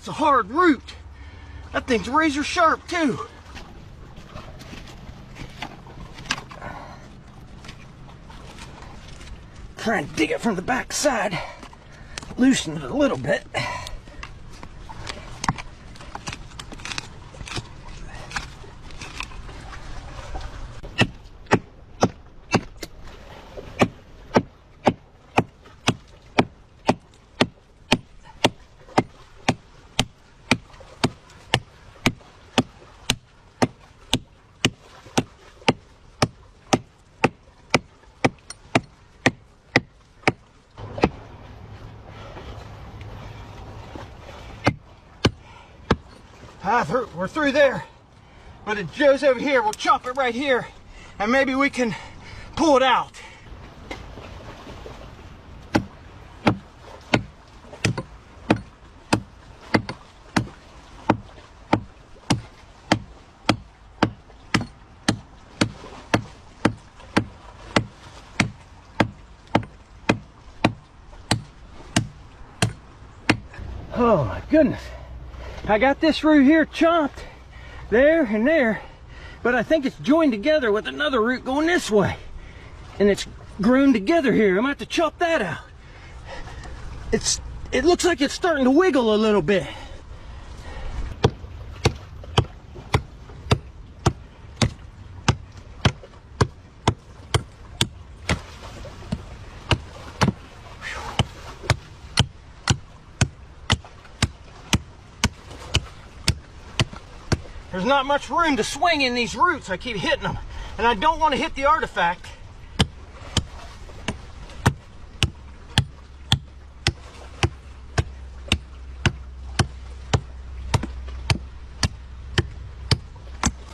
that's a hard root. That thing's razor sharp too. Try and dig it from the back side. Loosen it a little bit. We're through there, but if Joe's over here, we'll chop it right here, and maybe we can pull it out. Oh my goodness. I got this root here chopped there and there, but I think it's joined together with another root going this way, and it's grown together here. I'm gonna have to chop that out. It looks like it's starting to wiggle a little bit. There's not much room to swing in these roots. I keep hitting them, and I don't want to hit the artifact.